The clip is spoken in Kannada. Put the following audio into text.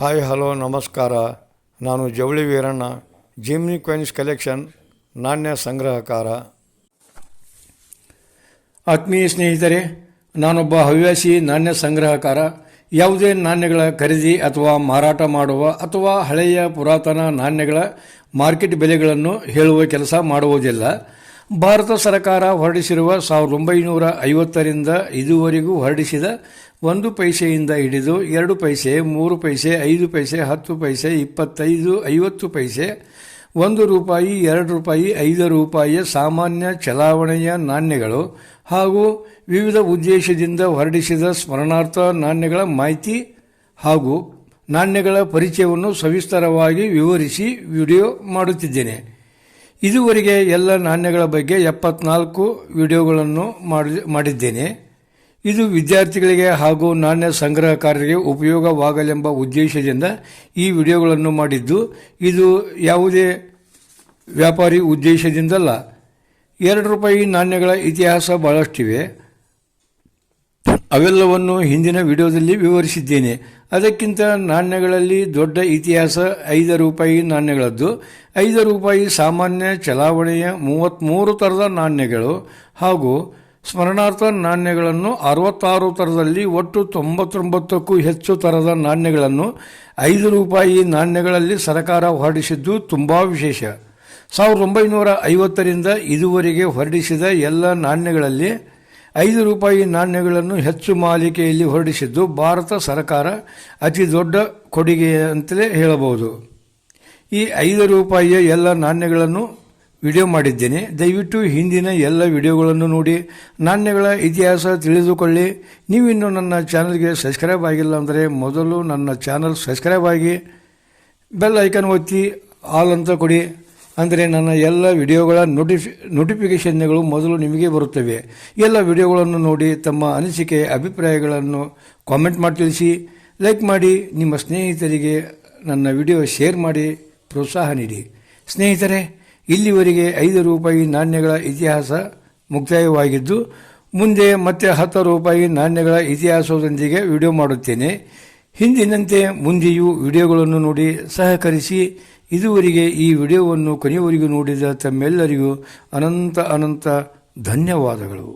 ಹಾಯ್ ಹಲೋ ನಮಸ್ಕಾರ. ನಾನು ಜವಳಿ ವೀರಣ್ಣ, ಜಿಮ್ನಿ ಕಾಯಿನ್ಸ್ ಕಲೆಕ್ಷನ್ ನಾಣ್ಯ ಸಂಗ್ರಹಕಾರ. ಆತ್ಮೀಯ ಸ್ನೇಹಿತರೆ, ನಾನೊಬ್ಬ ಹವ್ಯಾಸಿ ನಾಣ್ಯ ಸಂಗ್ರಹಕಾರ. ಯಾವುದೇ ನಾಣ್ಯಗಳ ಖರೀದಿ ಅಥವಾ ಮಾರಾಟ ಮಾಡುವ ಅಥವಾ ಹಳೆಯ ಪುರಾತನ ನಾಣ್ಯಗಳ ಮಾರ್ಕೆಟ್ ಬೆಲೆಗಳನ್ನು ಹೇಳುವ ಕೆಲಸ ಮಾಡುವುದಿಲ್ಲ. ಭಾರತ ಸರ್ಕಾರ ಹೊರಡಿಸಿರುವ 1950ರಿಂದ ಇದುವರೆಗೂ ಹೊರಡಿಸಿದ 1 ಪೈಸೆಯಿಂದ ಹಿಡಿದು 2 ಪೈಸೆ, 3 ಪೈಸೆ, 5 ಪೈಸೆ, 10 ಪೈಸೆ, 25, 50 ಪೈಸೆ, 1 ರೂಪಾಯಿ, 2 ರೂಪಾಯಿ, 5 ರೂಪಾಯಿಯ ಸಾಮಾನ್ಯ ಚಲಾವಣೆಯ ನಾಣ್ಯಗಳು ಹಾಗೂ ವಿವಿಧ ಉದ್ದೇಶದಿಂದ ಹೊರಡಿಸಿದ ಸ್ಮರಣಾರ್ಥ ನಾಣ್ಯಗಳ ಮಾಹಿತಿ ಹಾಗೂ ನಾಣ್ಯಗಳ ಪರಿಚಯವನ್ನು ಸವಿಸ್ತರವಾಗಿ ವಿವರಿಸಿ ವಿಡಿಯೋ ಮಾಡುತ್ತಿದ್ದೇನೆ. ಇದುವರೆಗೆ ಎಲ್ಲ ನಾಣ್ಯಗಳ ಬಗ್ಗೆ 74 ವಿಡಿಯೋಗಳನ್ನು ಮಾಡಿದ್ದೇನೆ. ಇದು ವಿದ್ಯಾರ್ಥಿಗಳಿಗೆ ಹಾಗೂ ನಾಣ್ಯ ಸಂಗ್ರಹಕಾರರಿಗೆ ಉಪಯೋಗವಾಗಲೆಂಬ ಉದ್ದೇಶದಿಂದ ಈ ವಿಡಿಯೋಗಳನ್ನು ಮಾಡಿದ್ದು. ಇದು ಯಾವುದೇ ವ್ಯಾಪಾರಿ ಉದ್ದೇಶದಿಂದಲ್ಲ. 2 ರೂಪಾಯಿ ನಾಣ್ಯಗಳ ಇತಿಹಾಸ ಬಹಳಷ್ಟಿವೆ. ಅವೆಲ್ಲವನ್ನು ಹಿಂದಿನ ವಿಡಿಯೋದಲ್ಲಿ ವಿವರಿಸಿದ್ದೇನೆ. ಅದಕ್ಕಿಂತ ನಾಣ್ಯಗಳಲ್ಲಿ ದೊಡ್ಡ ಇತಿಹಾಸ 5 ರೂಪಾಯಿ ನಾಣ್ಯಗಳದ್ದು. 5 ರೂಪಾಯಿ ಸಾಮಾನ್ಯ ಚಲಾವಣೆಯ 33 ಥರದ ನಾಣ್ಯಗಳು ಹಾಗೂ ಸ್ಮರಣಾರ್ಥ ನಾಣ್ಯಗಳನ್ನು 66 ಥರದಲ್ಲಿ ಒಟ್ಟು 99ಕ್ಕೂ ಹೆಚ್ಚು ಥರದ ನಾಣ್ಯಗಳನ್ನು 5 ರೂಪಾಯಿ ನಾಣ್ಯಗಳಲ್ಲಿ ಸರ್ಕಾರ ಹೊರಡಿಸಿದ್ದು ತುಂಬ ವಿಶೇಷ. 1950ರಿಂದ ಇದುವರೆಗೆ ಹೊರಡಿಸಿದ ಎಲ್ಲ ನಾಣ್ಯಗಳಲ್ಲಿ 5 ರೂಪಾಯಿ ನಾಣ್ಯಗಳನ್ನು ಹೆಚ್ಚು ಮಾಲಿಕೆಯಲ್ಲಿ ಹೊರಡಿಸಿದ್ದು ಭಾರತ ಸರ್ಕಾರ ಅತಿ ದೊಡ್ಡ ಕೊಡುಗೆ ಅಂತಲೇ ಹೇಳಬಹುದು. ಈ 5 ರೂಪಾಯಿಯ ಎಲ್ಲ ನಾಣ್ಯಗಳನ್ನು ವಿಡಿಯೋ ಮಾಡಿದ್ದೇನೆ. ದಯವಿಟ್ಟು ಹಿಂದಿನ ಎಲ್ಲ ವಿಡಿಯೋಗಳನ್ನು ನೋಡಿ ನಾಣ್ಯಗಳ ಇತಿಹಾಸ ತಿಳಿದುಕೊಳ್ಳಿ. ನೀವಿನ್ನೂ ನನ್ನ ಚಾನಲ್ಗೆ ಸಬ್ಸ್ಕ್ರೈಬ್ ಆಗಿಲ್ಲ ಅಂದರೆ ಮೊದಲು ನನ್ನ ಚಾನಲ್ ಸಬ್ಸ್ಕ್ರೈಬ್ ಆಗಿ ಬೆಲ್ ಐಕನ್ ಒತ್ತಿ ಆಲ್ ಅಂತ ಕೊಡಿ. ಅಂದರೆ ನನ್ನ ಎಲ್ಲ ವಿಡಿಯೋಗಳ ನೋಟಿಫಿಕೇಷನ್ಗಳು ಮೊದಲು ನಿಮಗೆ ಬರುತ್ತವೆ. ಎಲ್ಲ ವಿಡಿಯೋಗಳನ್ನು ನೋಡಿ ತಮ್ಮ ಅನಿಸಿಕೆ ಅಭಿಪ್ರಾಯಗಳನ್ನು ಕಾಮೆಂಟ್ ಮಾಡಿ ತಿಳಿಸಿ. ಲೈಕ್ ಮಾಡಿ, ನಿಮ್ಮ ಸ್ನೇಹಿತರಿಗೆ ನನ್ನ ವಿಡಿಯೋ ಶೇರ್ ಮಾಡಿ ಪ್ರೋತ್ಸಾಹ ನೀಡಿ. ಸ್ನೇಹಿತರೆ, ಇಲ್ಲಿವರೆಗೆ 5 ರೂಪಾಯಿ ನಾಣ್ಯಗಳ ಇತಿಹಾಸ ಮುಕ್ತಾಯವಾಗಿದ್ದು, ಮುಂದೆ ಮತ್ತೆ 10 ರೂಪಾಯಿ ನಾಣ್ಯಗಳ ಇತಿಹಾಸದೊಂದಿಗೆ ವಿಡಿಯೋ ಮಾಡುತ್ತೇನೆ. ಹಿಂದಿನಂತೆ ಮುಂದೆಯೂ ವಿಡಿಯೋಗಳನ್ನು ನೋಡಿ ಸಹಕರಿಸಿ. ಇದುವರೆಗೆ ಈ ವಿಡಿಯೋವನ್ನು ಕೊನೆಯವರೆಗೂ ನೋಡಿದ ತಮ್ಮೆಲ್ಲರಿಗೂ ಅನಂತ ಧನ್ಯವಾದಗಳು.